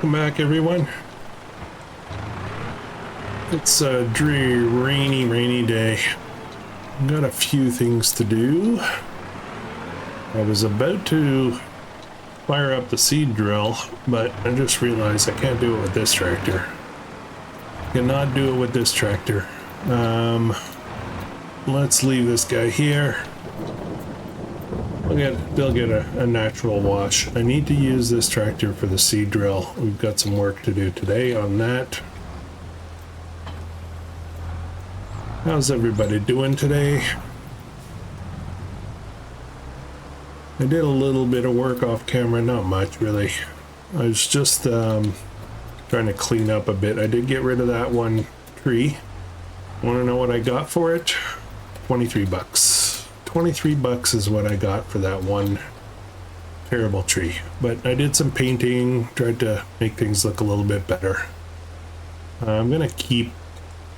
Welcome back, everyone. It's a dreary, rainy day. I've got a few things to do. I was about to fire up the seed drill, but I just realized I can't do it with this tractor. Cannot do it with this tractor. Let's leave this guy here. They'll get a natural wash. I need to use this tractor for the seed drill. We've got some work to do today on that. How's everybody doing today? I did a little bit of work off camera, not much really. I was just trying to clean up a bit. I did get rid of that one tree. Want to know what I got for it? 23 bucks. 23 bucks is what I got for that one terrible tree. But I did some painting, tried to make things look a little bit better. I'm gonna keep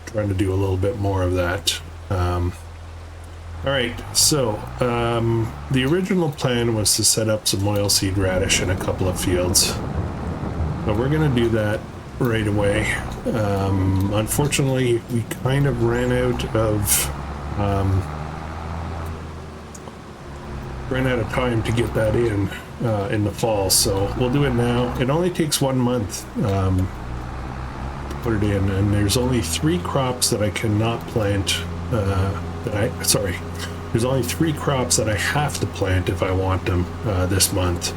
trying to do a little bit more of that. Alright, so the original plan was to set up some oilseed radish in a couple of fields. But we're gonna do that right away. Unfortunately, we kind of ran out of time to get that in the fall, so we'll do it now. It only takes 1 month to put it in, and there's only 3 crops that I cannot plant. There's only 3 crops that I have to plant if I want them this month.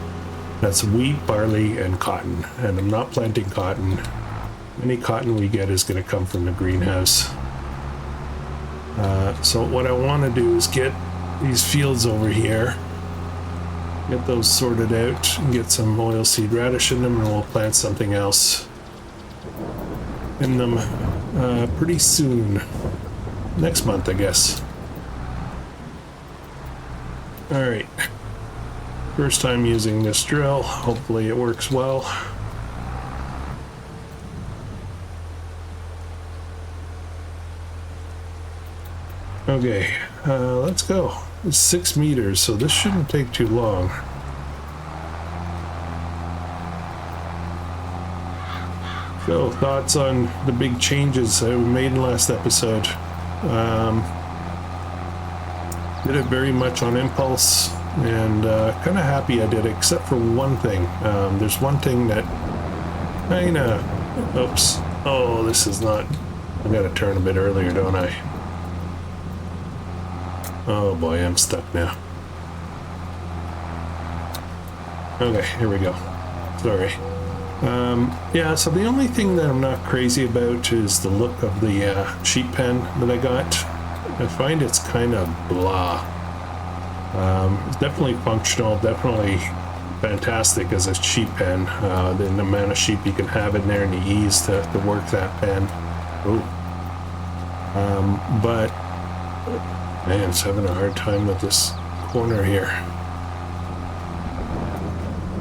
That's wheat, barley, and cotton, and I'm not planting cotton. Any cotton we get is going to come from the greenhouse. So what I want to do is get these fields over here, get those sorted out, and get some oilseed radish in them, and we'll plant something else in them pretty soon. Next month, I guess. Alright. First time using this drill. Hopefully it works well. Okay, let's go. It's 6 meters, so this shouldn't take too long. So, thoughts on the big changes that we made in the last episode. Did it very much on impulse, and kind of happy I did it, except for one thing. There's one thing that kinda... Oops. Oh, this is not... I gotta turn a bit earlier, don't I? Oh boy, I'm stuck now. Okay, here we go. Sorry. Yeah, so the only thing that I'm not crazy about is the look of the sheep pen that I got. I find it's kind of blah. It's definitely functional, definitely fantastic as a sheep pen. The amount of sheep you can have in there and the ease to work that pen. Ooh. But man, it's having a hard time with this corner here.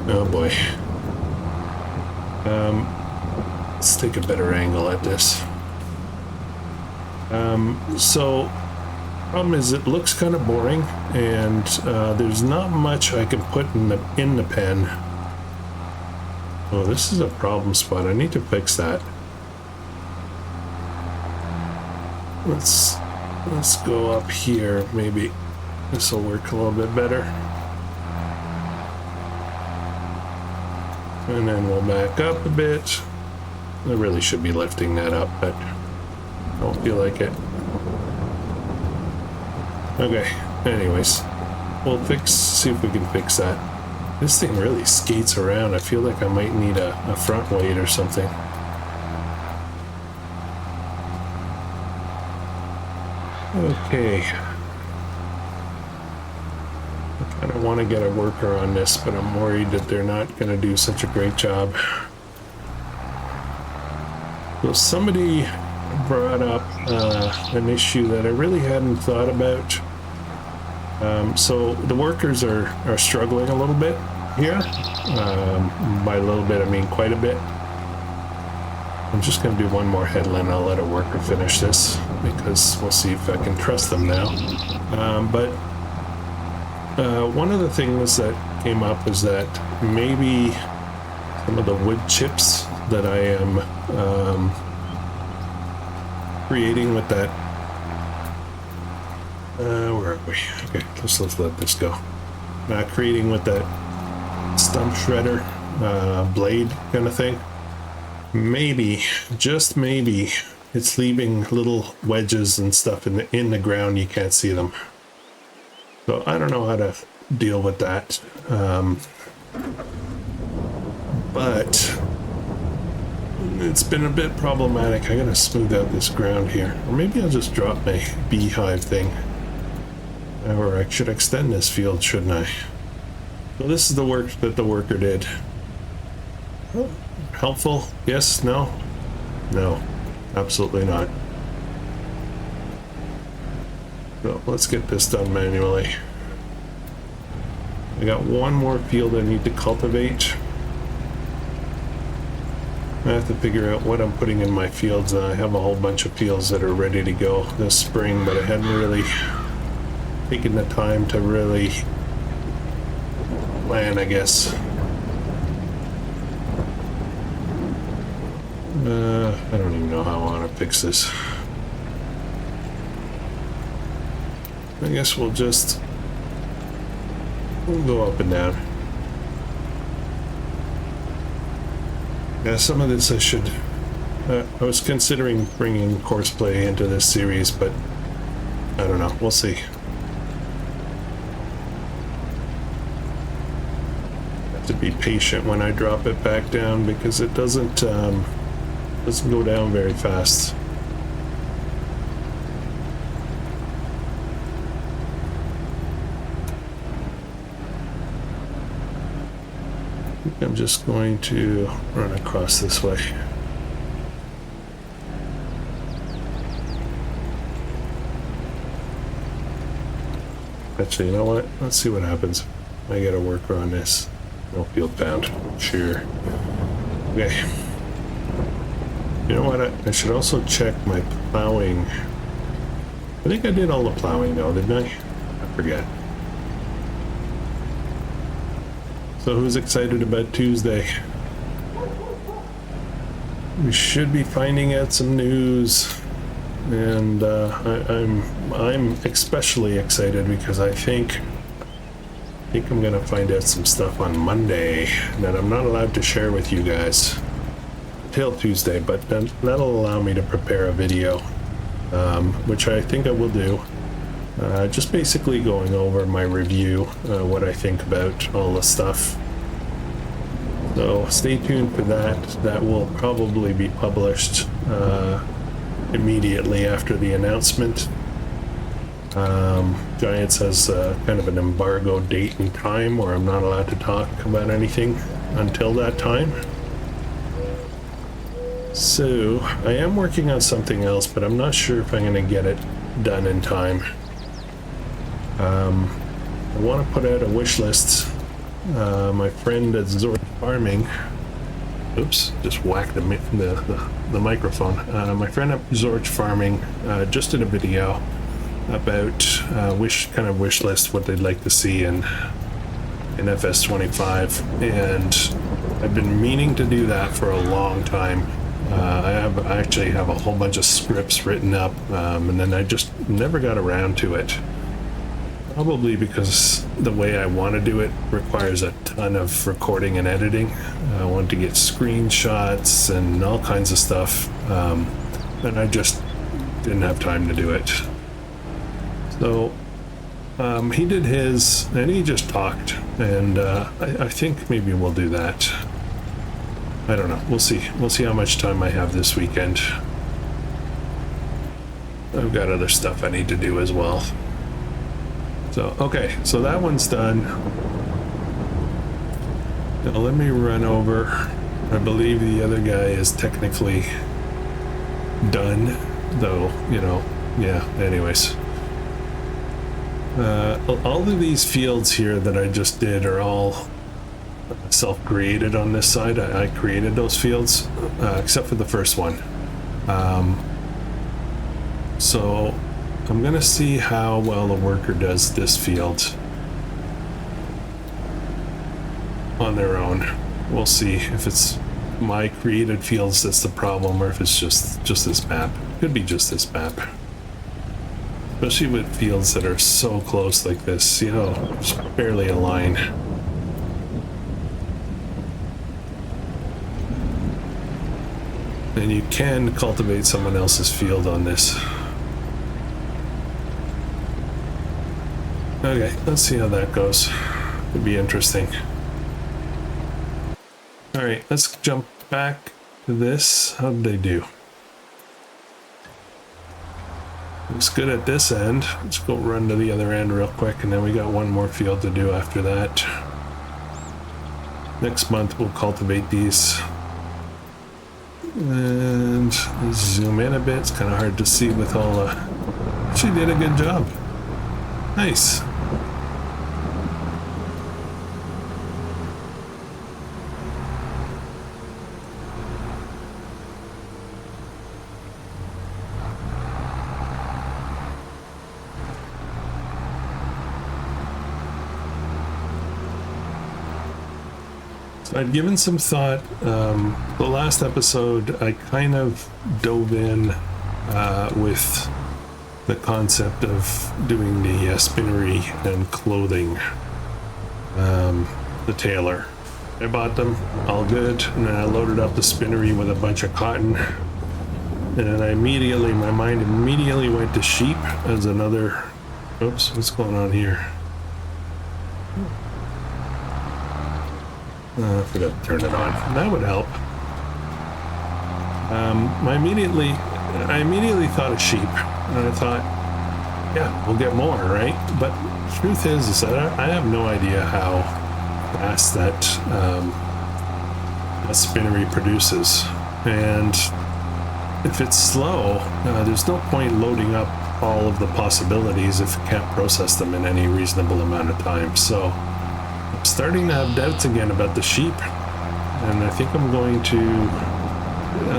Oh boy. Let's take a better angle at this. So, problem is it looks kind of boring, and there's not much I can put in the pen. Oh, this is a problem spot. I need to fix that. Let's go up here. Maybe this will work a little bit better. And then we'll back up a bit. I really should be lifting that up, but I don't feel like it. Okay, anyways, we'll see if we can fix that. This thing really skates around. I feel like I might need a front weight or something. Okay. I kind of want to get a worker on this, but I'm worried that they're not going to do such a great job. So somebody brought up an issue that I really hadn't thought about. So the workers are struggling a little bit here. By a little bit, I mean quite a bit. I'm just going to do one more headland. I'll let a worker finish this because we'll see if I can trust them now. But one of the things that came up is that maybe some of the wood chips that I am creating with that. Where are we? Okay, let's let this go. Creating with that stump shredder blade kind of thing. Maybe, just maybe, it's leaving little wedges and stuff in the ground. You can't see them. So I don't know how to deal with that. But it's been a bit problematic. I gotta smooth out this ground here. Or maybe I'll just drop my beehive thing. Or I should extend this field, shouldn't I? So this is the work that the worker did. Oh, helpful? Yes? No? No. Absolutely not. So let's get this done manually. I got one more field I need to cultivate. I have to figure out what I'm putting in my fields. I have a whole bunch of fields that are ready to go this spring, but I hadn't really taken the time to really plan, I guess. I don't even know how I want to fix this. I guess we'll go up and down. Yeah, some of this I should... I was considering bringing Courseplay into this series, but I don't know. We'll see. Have to be patient when I drop it back down because it doesn't go down very fast. I'm just going to run across this way. Actually, you know what? Let's see what happens. I gotta work on this. No field bound. Sure. Okay. You know what? I should also check my plowing. I think I did all the plowing though, didn't I? I forget. So who's excited about Tuesday? We should be finding out some news, and I'm especially excited because I think I'm gonna find out some stuff on Monday that I'm not allowed to share with you guys till Tuesday, but that'll allow me to prepare a video, which I think I will do. Just basically going over my review, what I think about all the stuff. So stay tuned for that. That will probably be published immediately after the announcement. Giants has kind of an embargo date and time where I'm not allowed to talk about anything until that time. So I am working on something else, but I'm not sure if I'm going to get it done in time. I want to put out a wish list. My friend at Zorch Farming, oops, just whacked the microphone. My friend at Zorch Farming just did a video about kind of wish list, what they'd like to see in FS25, and I've been meaning to do that for a long time. I actually have a whole bunch of scripts written up, and then I just never got around to it. Probably because the way I want to do it requires a ton of recording and editing. I want to get screenshots and all kinds of stuff, and I just didn't have time to do it. So he did his, and he just talked, and I think maybe we'll do that. I don't know. We'll see. We'll see how much time I have this weekend. I've got other stuff I need to do as well. So, okay, so that one's done. Now let me run over. I believe the other guy is technically done, though, you know, yeah, anyways. All of these fields here that I just did are all self-created on this side. I created those fields, except for the first one. So I'm gonna see how well the worker does this field on their own. We'll see if it's my created fields that's the problem, or if it's just this map. Could be just this map. Especially with fields that are so close like this, you know, just barely a line. And you can cultivate someone else's field on this. Okay, let's see how that goes. Could be interesting. Alright, let's jump back to this. How did they do? Looks good at this end. Let's go run to the other end real quick, and then we got one more field to do after that. Next month we'll cultivate these. And zoom in a bit. It's kind of hard to see with all the... She did a good job. Nice. I'd given some thought. The last episode, I kind of dove in with the concept of doing the spinnery and clothing the tailor. I bought them, all good, and then I loaded up the spinnery with a bunch of cotton. And then my mind immediately went to sheep as another... Oops, what's going on here? I forgot to turn it on. That would help. I immediately thought of sheep, and I thought, yeah, we'll get more, right? But the truth is that I have no idea how fast that spinnery produces, and if it's slow, there's no point loading up all of the possibilities if you can't process them in any reasonable amount of time. So I'm starting to have doubts again about the sheep, and I think I'm going to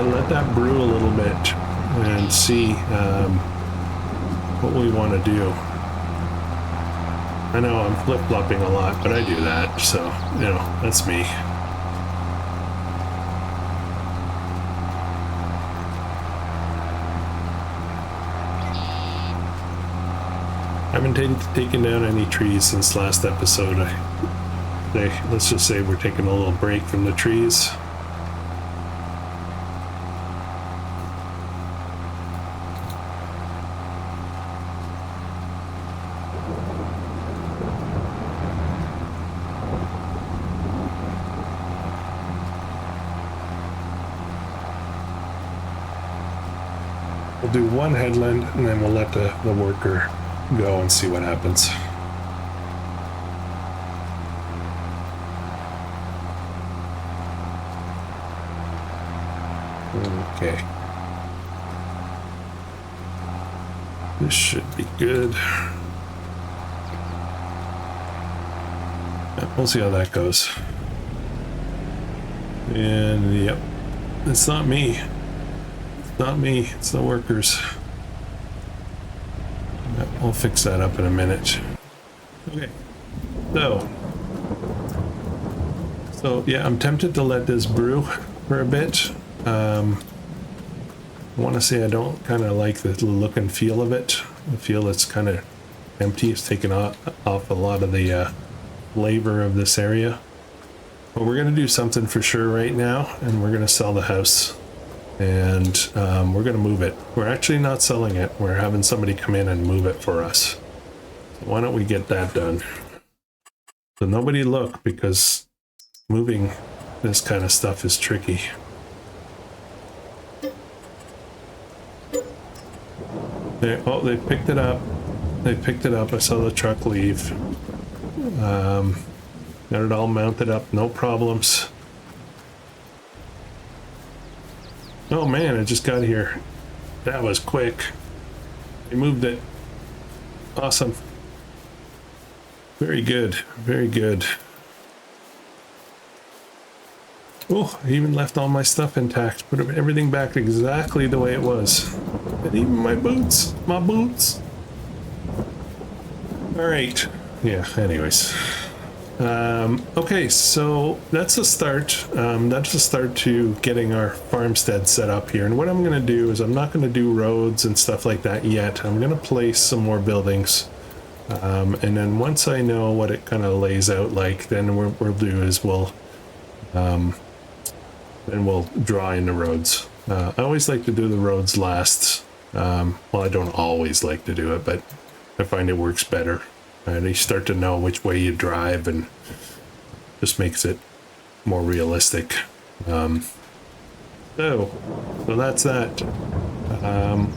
let that brew a little bit and see what we want to do. I know I'm flip-flopping a lot, but I do that, so, you know, that's me. I haven't taken down any trees since last episode. Let's just say we're taking a little break from the trees. We'll do one headland, and then we'll let the worker go and see what happens. Okay. This should be good. We'll see how that goes. And yep, it's not me. It's not me, it's the workers. Yep, we'll fix that up in a minute. Okay. So yeah, I'm tempted to let this brew for a bit. I want to say I don't kind of like the look and feel of it. I feel it's kind of empty. It's taken off a lot of the flavor of this area. But we're going to do something for sure right now, and we're going to sell the house. And we're going to move it. We're actually not selling it. We're having somebody come in and move it for us. So why don't we get that done? So nobody look, because moving this kind of stuff is tricky. They picked it up. They picked it up. I saw the truck leave. Got it all mounted up. No problems. Oh man, it just got here. That was quick. They moved it. Awesome. Very good. Very good. Oh, I even left all my stuff intact. Put everything back exactly the way it was. And even my boots. My boots. Alright. Yeah, anyways. Okay, so that's a start. That's a start to getting our farmstead set up here. And what I'm going to do is I'm not going to do roads and stuff like that yet. I'm going to place some more buildings. And then once I know what it kind of lays out like, then what we'll do is then we'll draw in the roads. I always like to do the roads last. Well, I don't always like to do it, but I find it works better. And you start to know which way you drive and just makes it more realistic. So that's that.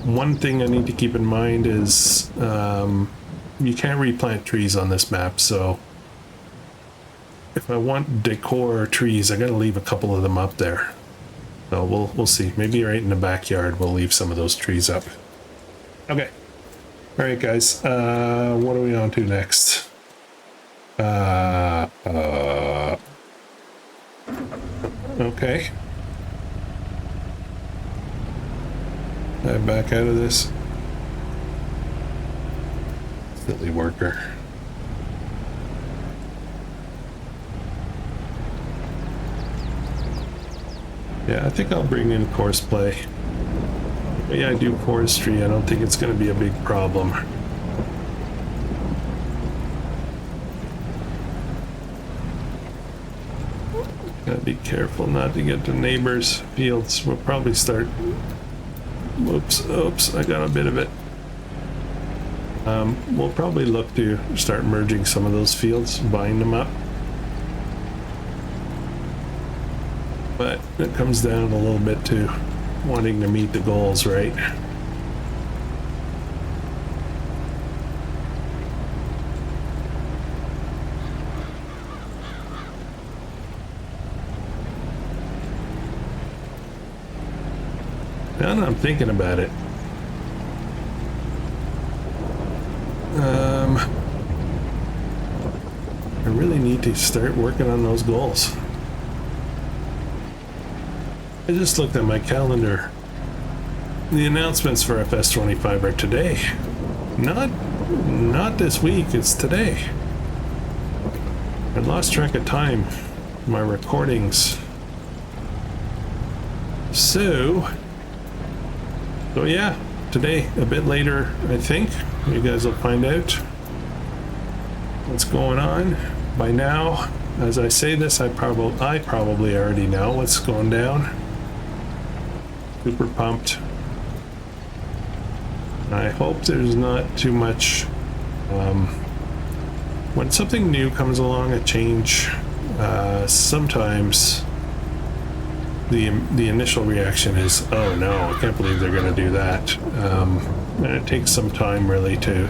One thing I need to keep in mind is you can't replant trees on this map, so if I want decor trees, I gotta leave a couple of them up there. So we'll see. Maybe right in the backyard we'll leave some of those trees up. Okay. All right, guys. What are we on to next? Okay. I'm back out of this. Silly worker. Yeah, I think I'll bring in courseplay. Yeah, I do forestry. I don't think it's going to be a big problem. Gotta be careful not to get to neighbors' fields. We'll probably start. Oops, I got a bit of it. We'll probably look to start merging some of those fields, buying them up. But it comes down a little bit to wanting to meet the goals, right? Now that I'm thinking about it, I really need to start working on those goals. I just looked at my calendar. The announcements for FS25 are today. Not this week, it's today. I lost track of time. My recordings. So yeah, today, a bit later, I think. You guys will find out what's going on. By now, as I say this, I probably already know what's going down. Super pumped. I hope there's not too much. When something new comes along, a change, sometimes the initial reaction is, oh no, I can't believe they're going to do that. And it takes some time really to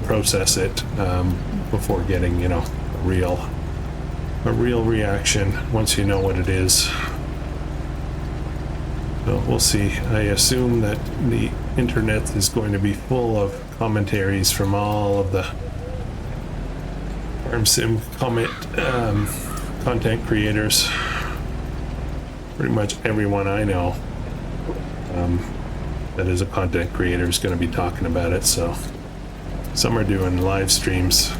process it before getting, a real reaction once you know what it is. So we'll see. I assume that the internet is going to be full of commentaries from all of the farm sim content creators. Pretty much everyone I know that is a content creator is going to be talking about it. So some are doing live streams,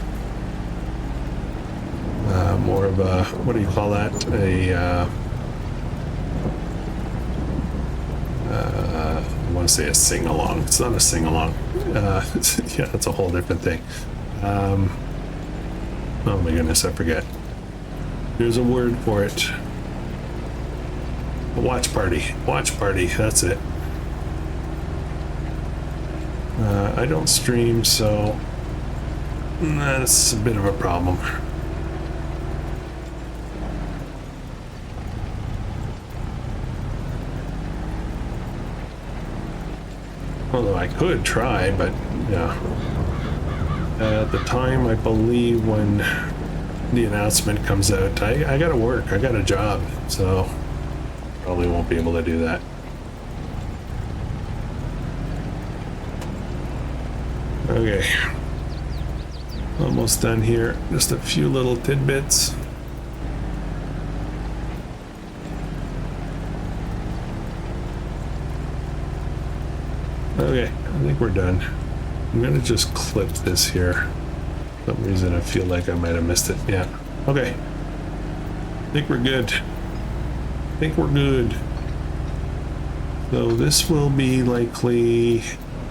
more of a, what do you call that, I want to say a sing-along. It's not a sing-along. Yeah, that's a whole different thing. Oh my goodness, I forget. There's a word for it. A watch party. Watch party, that's it. I don't stream, so that's a bit of a problem. Although I could try, but yeah. At the time, I believe, when the announcement comes out, I gotta work, I got a job, so probably won't be able to do that. Okay. Almost done here. Just a few little tidbits. Okay, I think we're done. I'm gonna just clip this here. For some reason I feel like I might have missed it. Yeah. Okay. I think we're good. I think we're good. So this will be likely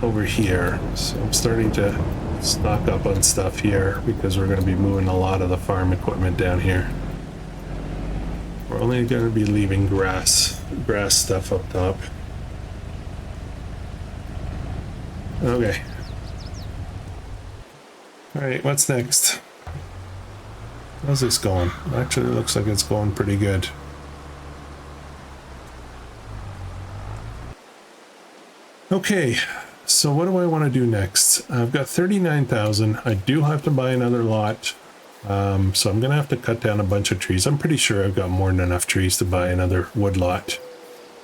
over here. So I'm starting to stock up on stuff here because we're going to be moving a lot of the farm equipment down here. We're only going to be leaving grass stuff up top. Okay. All right, what's next? How's this going? Actually, it looks like it's going pretty good. Okay, so what do I want to do next? I've got 39,000. I do have to buy another lot. So I'm going to have to cut down a bunch of trees. I'm pretty sure I've got more than enough trees to buy another wood lot.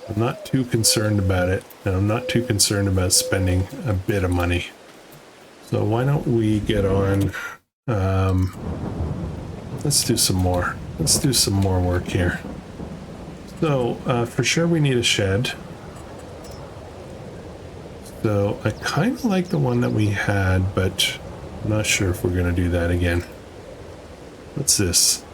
I'm not too concerned about it, and I'm not too concerned about spending a bit of money. So why don't we get on, let's do some more. Let's do some more work here. So for sure we need a shed. So I kind of like the one that we had, but I'm not sure if we're going to do that again. What's this?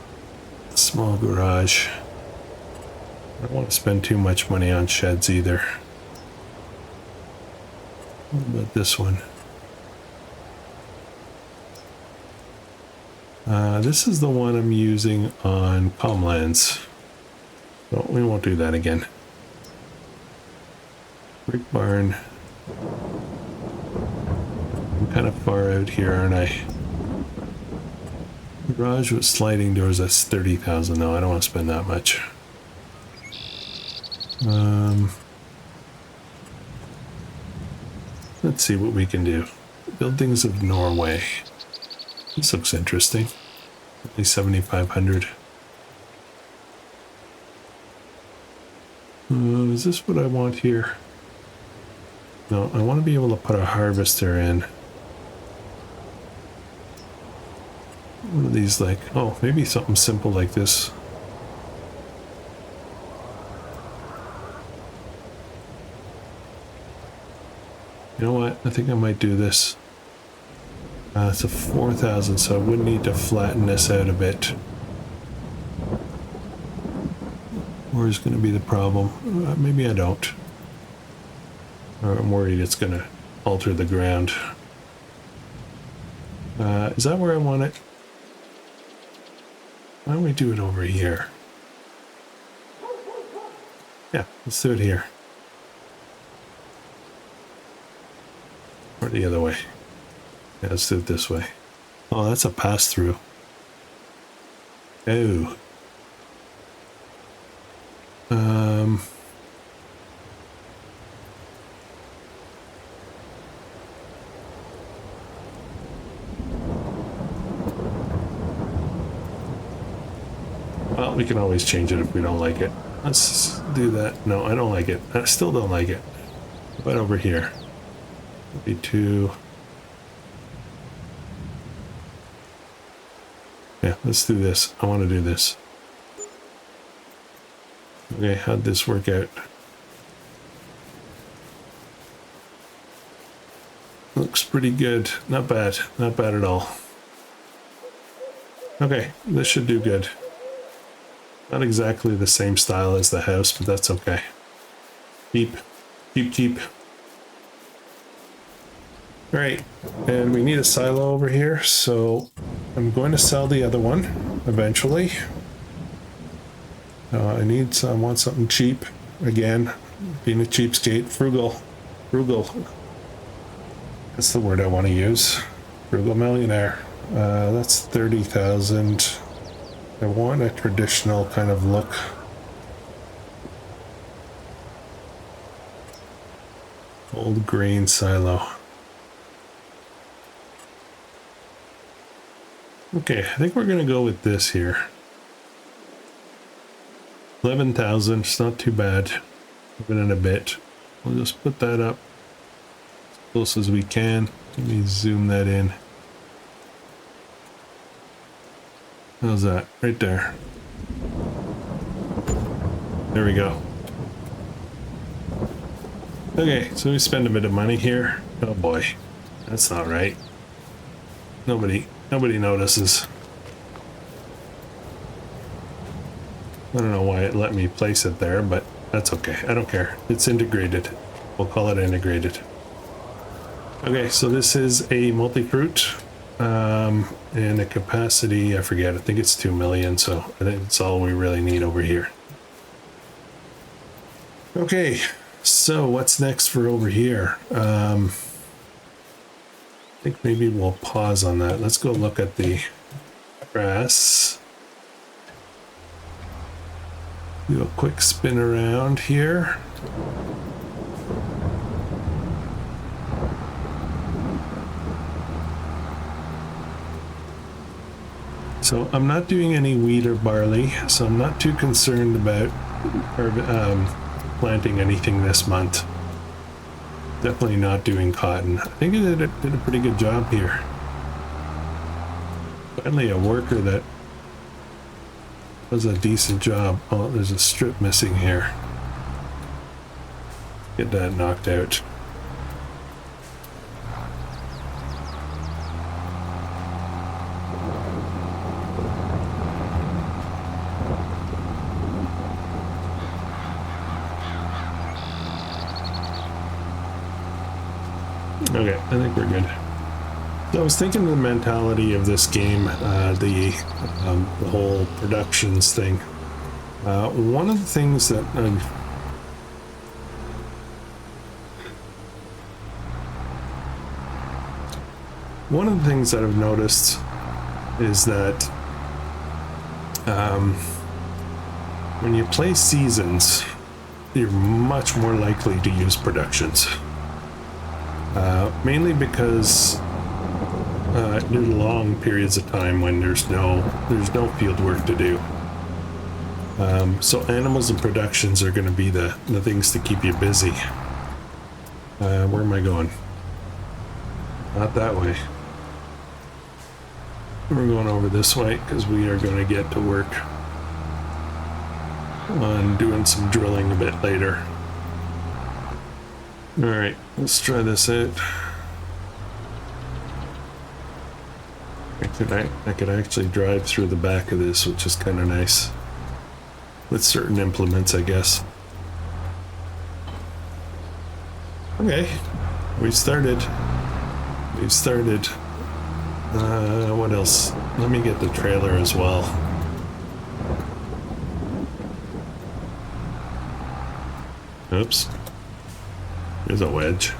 Small garage. I don't want to spend too much money on sheds either. What about this one? This is the one I'm using on Comlands. So we won't do that again. Brick barn. I'm kind of far out here, aren't I? Garage with sliding doors, that's 30,000. No, I don't want to spend that much. Let's see what we can do. Buildings of Norway. This looks interesting. Only 7,500. Is this what I want here? No, I want to be able to put a harvester in. One of these, like, oh, maybe something simple like this. You know what? I think I might do this. It's a 4,000, so I would need to flatten this out a bit. Where's going to be the problem? Maybe I don't. Or I'm worried it's going to alter the ground. Is that where I want it? Why don't we do it over here? Yeah, let's do it here. Or the other way. Yeah, let's do it this way. Oh, that's a pass-through. Oh. Well, we can always change it if we don't like it. Let's do that. No, I don't like it. I still don't like it. But over here. Maybe two. Yeah, let's do this. I want to do this. Okay, how'd this work out? Looks pretty good. Not bad. Not bad at all. Okay, this should do good. Not exactly the same style as the house, but that's okay. Cheap. Cheap, cheap. Alright, and we need a silo over here, so I'm going to sell the other one eventually. I want something cheap. Again, being a cheapskate. Frugal. That's the word I want to use. Frugal millionaire. That's 30,000. I want a traditional kind of look. Old grain silo. Okay, I think we're gonna go with this here. 11,000, it's not too bad. Even in a bit. We'll just put that up as close as we can. Let me zoom that in. How's that? Right there. There we go. Okay, so we spend a bit of money here. Oh boy, that's not right. Nobody Nobody notices. I don't know why it let me place it there, but that's okay. I don't care. It's integrated. We'll call it integrated. Okay, so this is a multi-fruit. And the capacity, I forget, I think it's 2 million, so I think it's all we really need over here. Okay, so what's next for over here? I think maybe we'll pause on that. Let's go look at the grass. Do a quick spin around here. So I'm not doing any wheat or barley, so I'm not too concerned about planting anything this month. Definitely not doing cotton. I think it did a pretty good job here. Finally a worker that does a decent job. Oh, there's a strip missing here. Get that knocked out. Okay, I think we're good. So I was thinking of the mentality of this game, the whole productions thing. One of the things that I've noticed is that when you play seasons, you're much more likely to use productions. Mainly because there's long periods of time when there's no field work to do. So animals and productions are going to be the things to keep you busy. Where am I going? Not that way. We're going over this way because we are going to get to work on doing some drilling a bit later. All right, let's try this out. I could actually drive through the back of this, which is kind of nice. With certain implements, I guess. Okay, we've started. What else? Let me get the trailer as well. Oops. There's a wedge.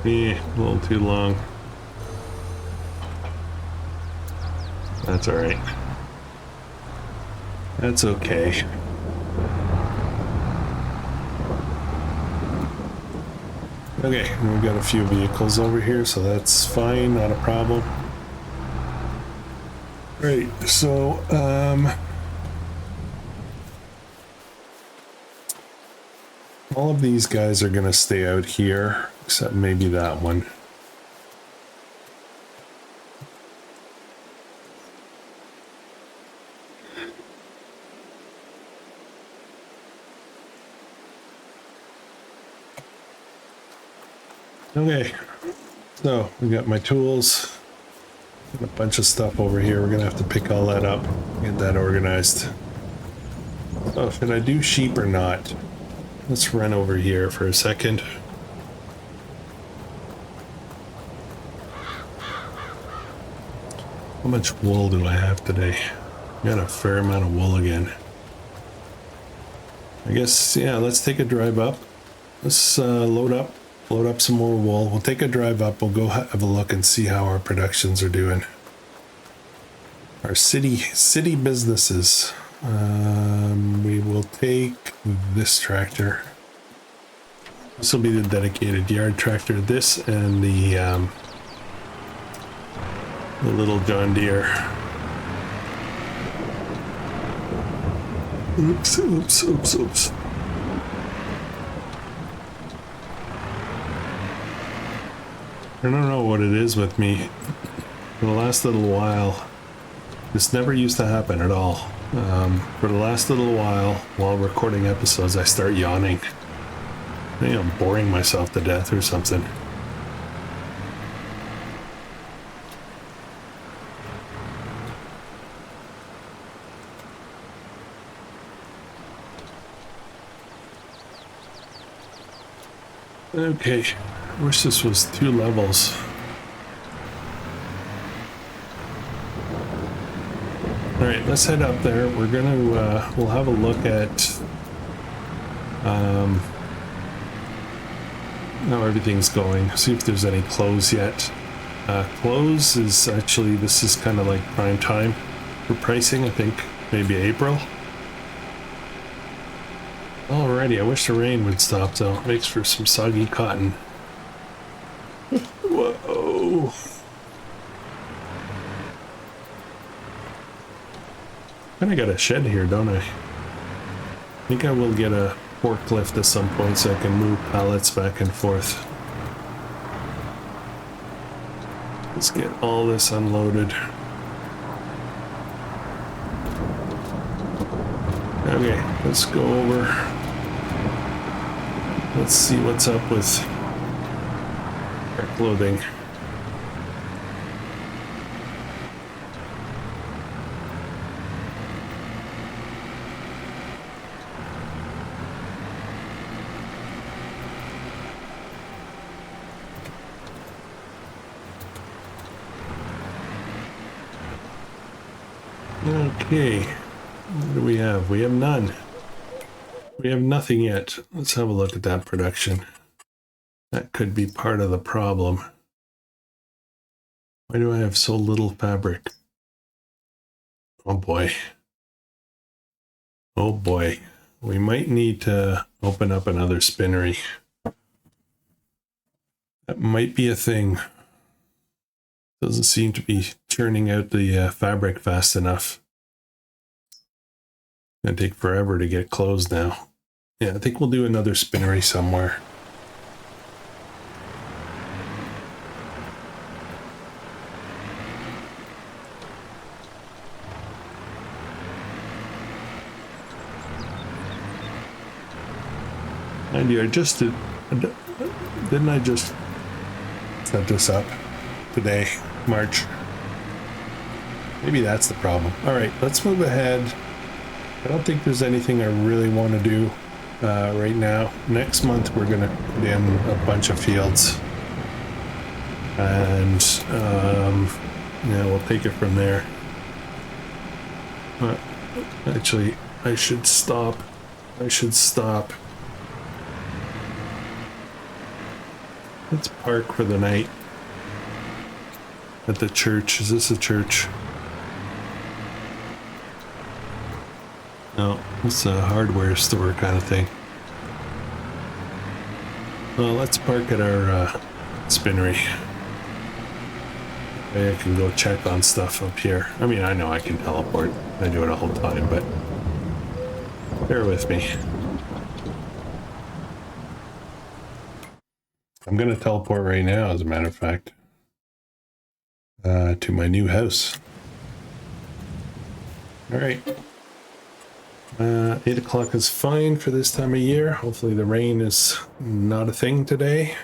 A little too long. That's all right. That's okay. Okay, we've got a few vehicles over here, so that's fine, not a problem. Right, so all of these guys are gonna stay out here, except maybe that one. Okay, so we got my tools and a bunch of stuff over here. We're gonna have to pick all that up, get that organized. Oh, should I do sheep or not? Let's run over here for a second. How much wool do I have today? Got a fair amount of wool again. I guess, yeah, let's take a drive up. Let's load up some more wool. We'll take a drive up. We'll go have a look and see how our productions are doing. Our city businesses. We will take this tractor. This will be the dedicated yard tractor. This and the little John Deere. Oops. I don't know what it is with me. For the last little while, this never used to happen at all. For the last little while recording episodes, I start yawning. I think I'm boring myself to death or something. Okay, I wish this was 2 levels. All right, let's head up there. We're gonna, we'll have a look at how everything's going. See if there's any close yet. Close is actually, this is kind of like prime time for pricing. I think maybe April. Alrighty, I wish the rain would stop though. It makes for some soggy cotton. Whoa. Kinda got a shed here, don't I? I think I will get a forklift at some point so I can move pallets back and forth. Let's get all this unloaded. Okay, let's go over. Let's see what's up with our clothing. Okay, what do we have? We have none. We have nothing yet. Let's have a look at that production. That could be part of the problem. Why do I have so little fabric? Oh boy. Oh boy. We might need to open up another spinnery. That might be a thing. Doesn't seem to be churning out the fabric fast enough. Gonna take forever to get closed now. Yeah, I think we'll do another spinnery somewhere. Mind you, didn't I just set this up today, March? Maybe that's the problem. All right, let's move ahead. I don't think there's anything I really want to do right now. Next month we're going to put in a bunch of fields. And yeah, we'll take it from there. Actually, I should stop. Let's park for the night at the church. Is this a church? No, it's a hardware store kind of thing. Well, let's park at our spinnery. Maybe I can go check on stuff up here. I mean, I know I can teleport. I do it all the time, but bear with me. I'm gonna teleport right now, as a matter of fact, to my new house. All right. 8 o'clock is fine for this time of year. Hopefully the rain is not a thing today.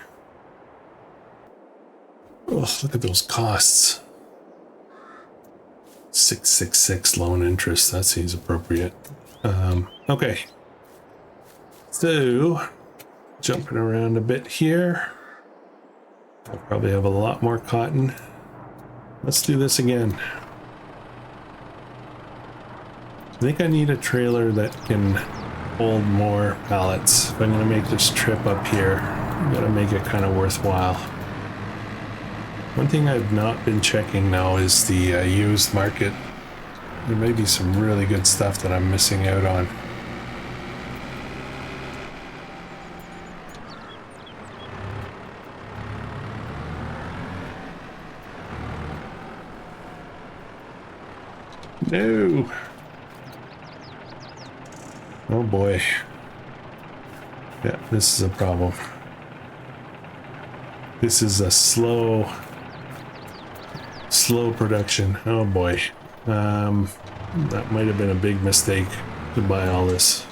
Oh, look at those costs. 666 loan interest. That seems appropriate. Okay. So, jumping around a bit here. I'll probably have a lot more cotton. Let's do this again. I think I need a trailer that can hold more pallets. If I'm going to make this trip up here, I'm going to make it kind of worthwhile. One thing I've not been checking now is the used market. There may be some really good stuff that I'm missing out on. No! Oh boy. Yeah, this is a problem. This is a slow production. Oh boy. That might have been a big mistake to buy all this.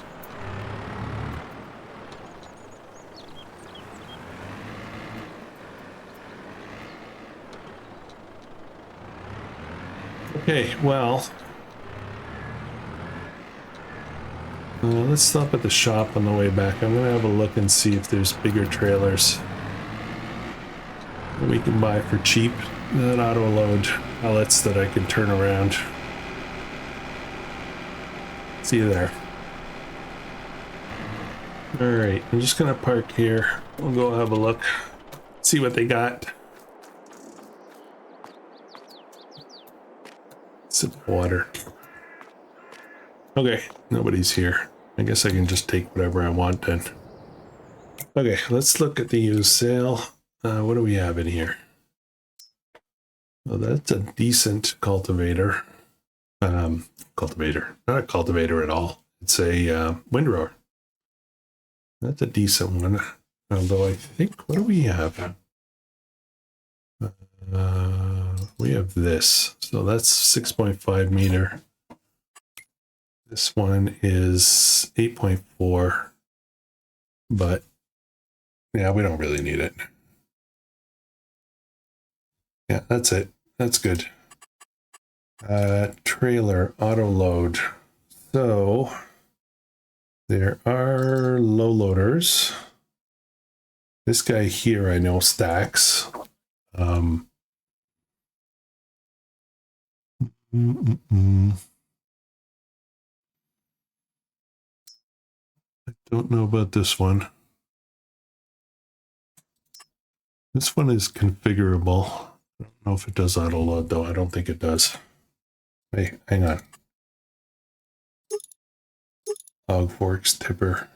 Okay, well, let's stop at the shop on the way back. I'm gonna have a look and see if there's bigger trailers that we can buy for cheap that auto load pallets that I can turn around. See you there. All right, I'm just gonna park here. We'll go have a look, see what they got. Sip of water. Okay, nobody's here. I guess I can just take whatever I want then. Okay, let's look at the used sale. What do we have in here? Well, that's a decent cultivator. Cultivator. Not a cultivator at all. It's a windrower. That's a decent one. Although I think, what do we have? We have this. So that's 6.5 meter. This one is 8.4. But yeah, we don't really need it. Yeah, that's it. That's good. Trailer auto load. So there are low loaders. This guy here I know stacks. I don't know about this one. This one is configurable. I don't know if it does auto load though. I don't think it does. Hey, hang on. Hog forks, tipper.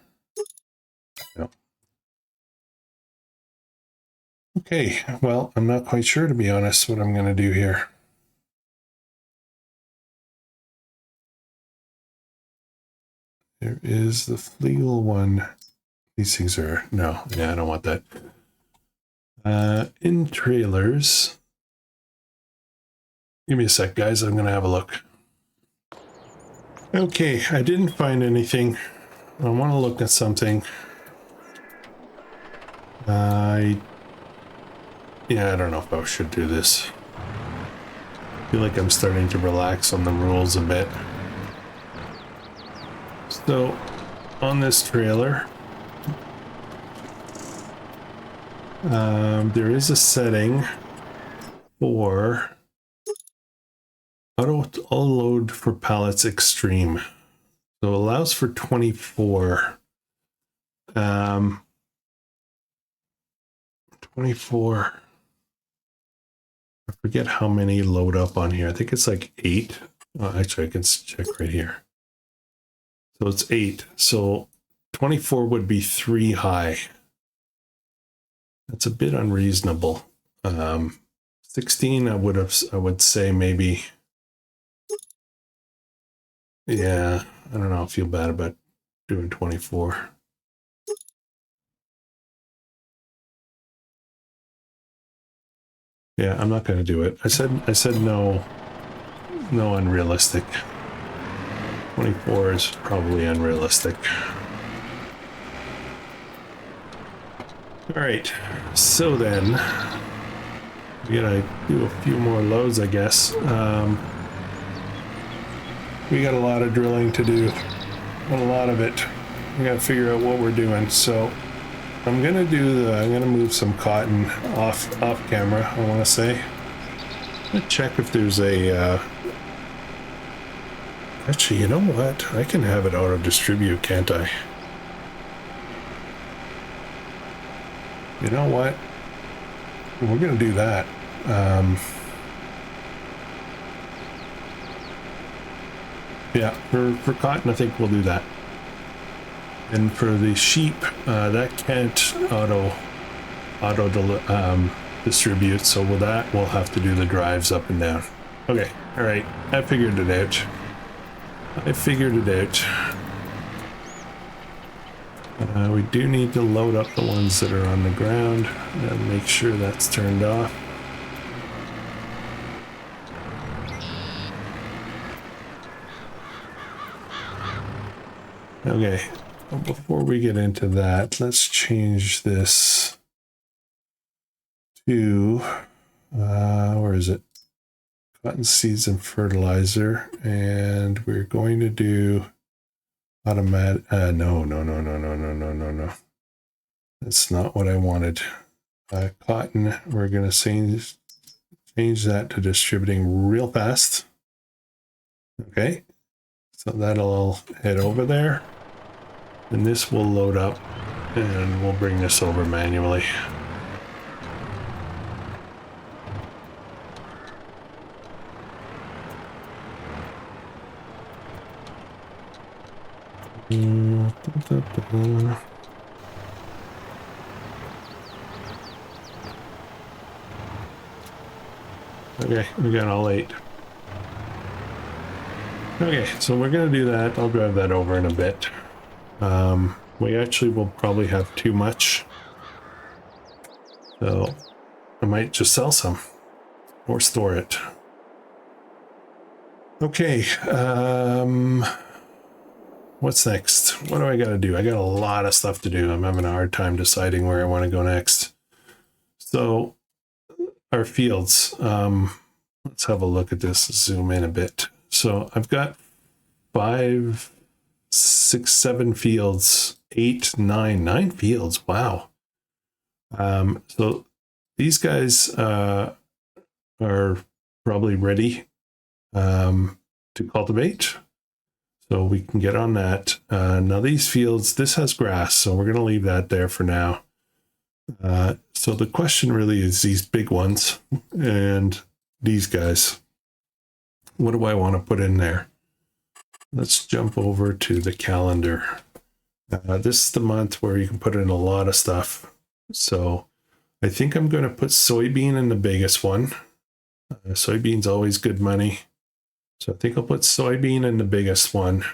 No. Okay, well, I'm not quite sure, to be honest, what I'm going to do here. There is the Frugal one. These things are, no, yeah, I don't want that. In trailers. Give me a sec, guys. I'm going to have a look. Okay, I didn't find anything. I want to look at something. Yeah, I don't know if I should do this. I feel like I'm starting to relax on the rules a bit. So, on this trailer, there is a setting for auto load for pallets extreme. So it allows for 24. 24. I forget how many load up on here. I think it's like 8. Actually, I can check right here. So it's 8. So 24 would be 3 high. That's a bit unreasonable. 16, I would say maybe. Yeah, I don't know. I feel bad about doing 24. Yeah, I'm not going to do it. I said no unrealistic. 24 is probably unrealistic. All right, so then we gotta do a few more loads, I guess. We got a lot of drilling to do, a lot of it. We gotta figure out what we're doing. So I'm gonna move some cotton off camera. I want to say. I'm gonna check if there's a. Actually, you know what? I can have it auto distribute, can't I? You know what? We're gonna do that. Yeah, for cotton, I think we'll do that. And for the sheep, that can't auto distribute, so with that, we'll have to do the drives up and down. Okay, all right, I figured it out. We do need to load up the ones that are on the ground and make sure that's turned off. Okay, well, before we get into that, let's change this to, where is it? Cotton seeds and fertilizer, and we're going to do automatic, no. That's not what I wanted. Cotton, we're going to change that to distributing real fast. Okay, so that'll all head over there. And this will load up, and we'll bring this over manually. Okay, we got all 8. Okay, so we're gonna do that. I'll drive that over in a bit. We actually will probably have too much, so I might just sell some or store it. Okay, what's next? What do I gotta do? I got a lot of stuff to do. I'm having a hard time deciding where I want to go next. So our fields, let's have a look at this, zoom in a bit. So I've got 5, 6, 7 fields, 8, 9 fields. Wow. So these guys are probably ready to cultivate. So we can get on that. Now these fields, this has grass, so we're going to leave that there for now. So the question really is these big ones and these guys. What do I want to put in there? Let's jump over to the calendar. This is the month where you can put in a lot of stuff. So I think I'm going to put soybean in the biggest one. Soybean's always good money. So I think I'll put soybean in the biggest one.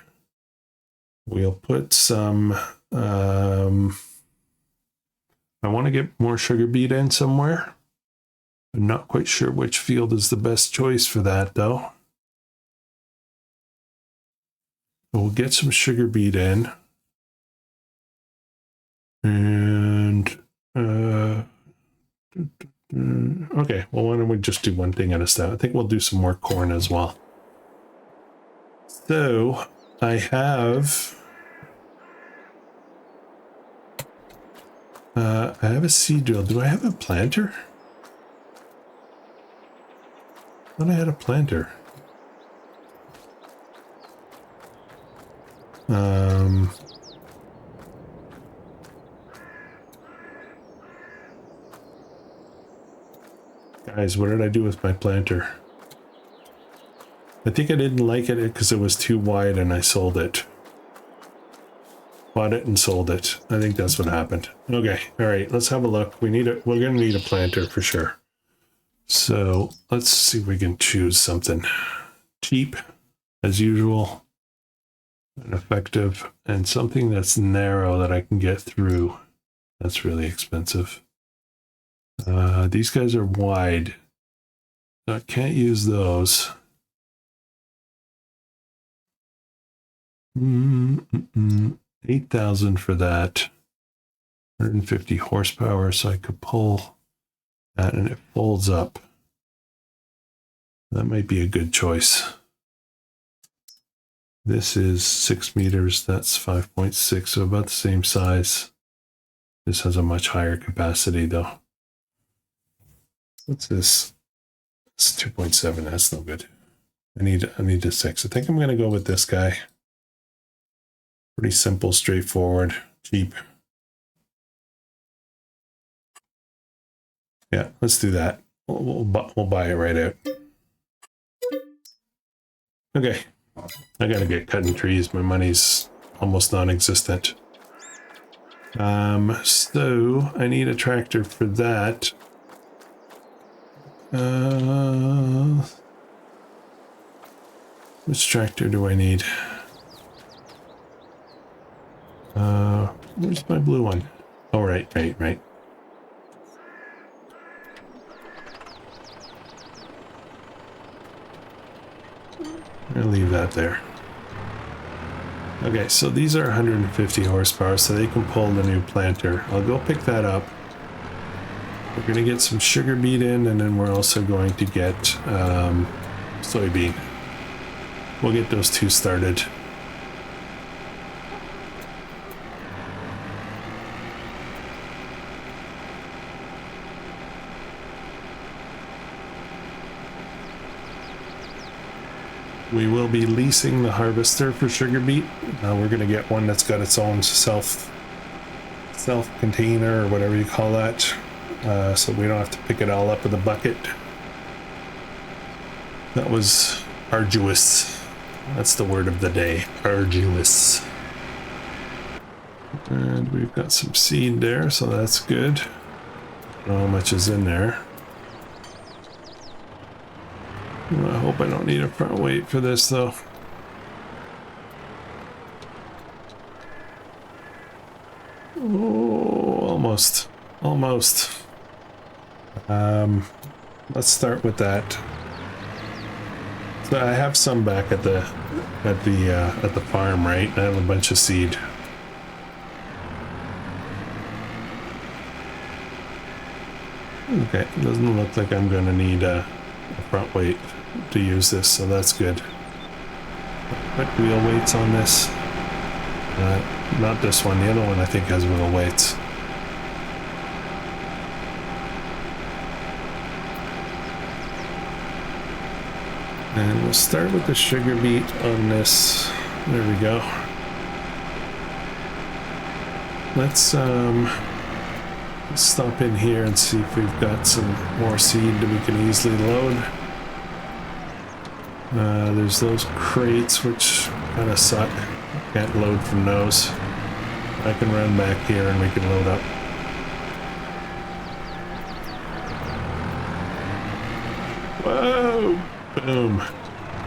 We'll put some, I want to get more sugar beet in somewhere. I'm not quite sure which field is the best choice for that though. We'll get some sugar beet in. And, okay, well, why don't we just do one thing at a time? I think we'll do some more corn as well. So I have a seed drill. Do I have a planter? I thought I had a planter. Guys, what did I do with my planter? I think I didn't like it because it was too wide and I sold it. Bought it and sold it. I think that's what happened. Okay, all right, let's have a look. We're gonna need a planter for sure. So let's see if we can choose something cheap as usual and effective, and something that's narrow that I can get through. That's really expensive. These guys are wide. I can't use those. 8,000 for that. 150 horsepower, so I could pull that and it folds up. That might be a good choice. This is 6 meters, that's 5.6, so about the same size. This has a much higher capacity though. What's this? It's 2.7, that's no good. I need a 6. I think I'm gonna go with this guy. Pretty simple, straightforward, cheap. Yeah, let's do that. We'll buy it right out. Okay, I gotta get cutting trees. My money's almost non-existent. So I need a tractor for that. Which tractor do I need? Where's my blue one? Oh, right. I'll leave that there. Okay, so these are 150 horsepower, so they can pull the new planter. I'll go pick that up. We're going to get some sugar beet in, and then we're also going to get soybean. We'll get those two started. We will be leasing the harvester for sugar beet. We're going to get one that's got its own self-container or whatever you call that, so we don't have to pick it all up with a bucket. That was arduous. That's the word of the day, arduous. And we've got some seed there, so that's good. I don't know how much is in there. I hope I don't need a front weight for this though. Oh, almost. Let's start with that. So I have some back at the farm, right? I have a bunch of seed. Okay, it doesn't look like I'm gonna need a front weight to use this, so that's good. Put wheel weights on this. Not this one, the other one I think has wheel weights. And we'll start with the sugar beet on this. There we go. Let's stop in here and see if we've got some more seed that we can easily load. There's those crates which kind of suck. Can't load from those. I can run back here and we can load up. Whoa! Boom.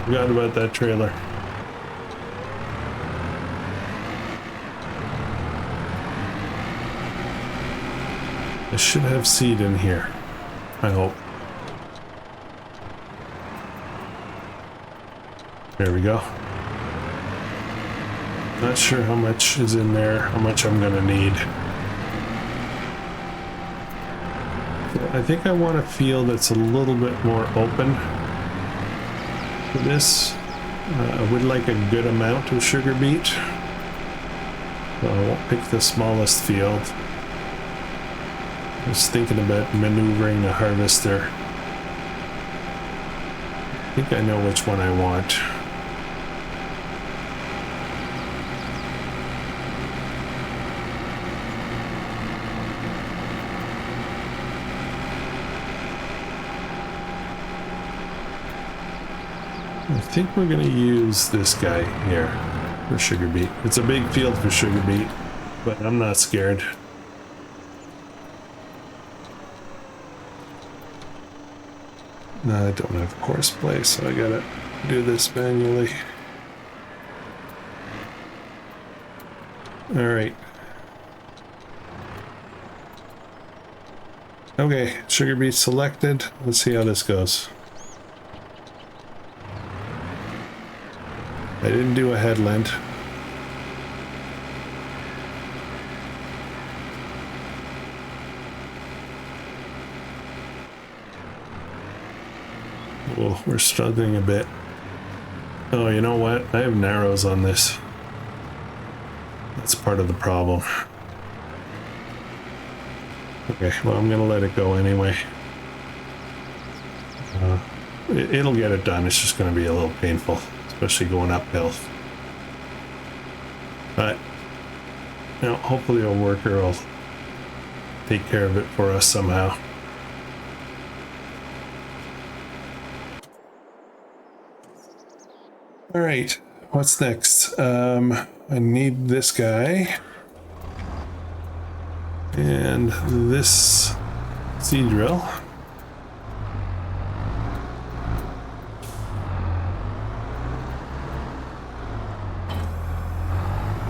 Forgot about that trailer. I should have seed in here. I hope. There we go. Not sure how much is in there, how much I'm gonna need. I think I want a field that's a little bit more open for this. I would like a good amount of sugar beet. So I won't pick the smallest field. I was thinking about maneuvering the harvester. I think I know which one I want. I think we're going to use this guy here for sugar beet. It's a big field for sugar beet, but I'm not scared. No, I don't have course play, so I gotta do this manually. Alright. Okay, sugar beet selected. Let's see how this goes. I didn't do a headland. Oh, we're struggling a bit. Oh, you know what? I have narrows on this. That's part of the problem. Okay, well, I'm gonna let it go anyway. It'll get it done. It's just gonna be a little painful, especially going uphill. But, you know, hopefully a worker will take care of it for us somehow. All right, what's next? I need this guy and this seed drill.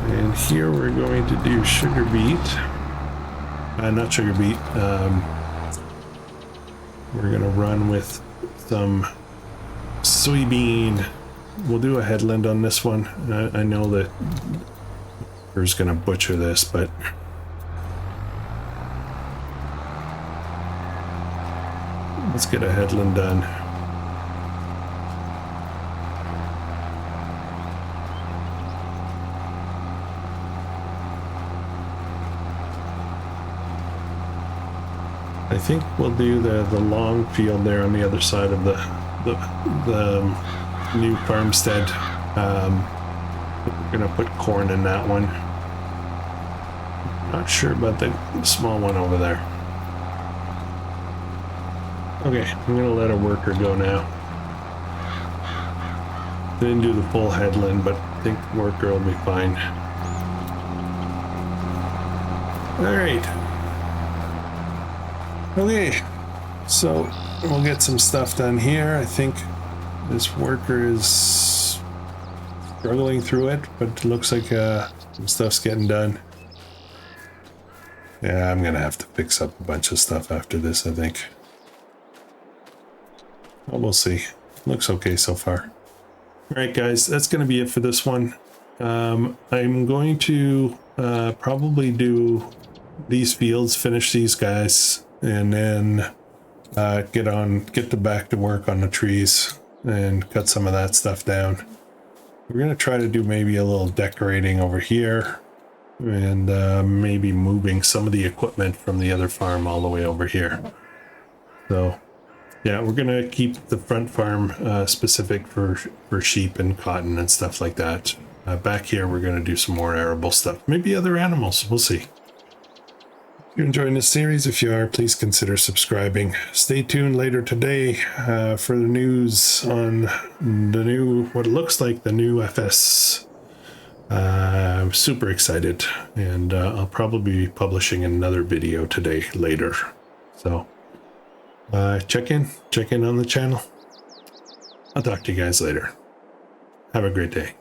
And here we're going to do sugar beet. Not sugar beet. We're gonna run with some soybean. We'll do a headland on this one. I know that we're gonna butcher this, but let's get a headland done. I think we'll do the long field there on the other side of the new farmstead. We're gonna put corn in that one. Not sure about the small one over there. Okay, I'm gonna let a worker go now. Didn't do the full headland, but I think worker will be fine. All right. Okay, so we'll get some stuff done here. I think this worker is struggling through it, but it looks like some stuff's getting done. Yeah, I'm gonna have to fix up a bunch of stuff after this, I think. Well, we'll see. Looks okay so far. All right, guys, that's gonna be it for this one. I'm going to probably do these fields, finish these guys, and then get back to work on the trees and cut some of that stuff down. We're gonna try to do maybe a little decorating over here, and maybe moving some of the equipment from the other farm all the way over here. So yeah, we're gonna keep the front farm specific for sheep and cotton and stuff like that. Back here we're gonna do some more arable stuff, maybe other animals, we'll see. If you're enjoying this series, if you are, please consider subscribing. Stay tuned later today for the news on the new, what looks like the new FS. I'm super excited, and I'll probably be publishing another video today later. So check in on the channel. I'll talk to you guys later. Have a great day.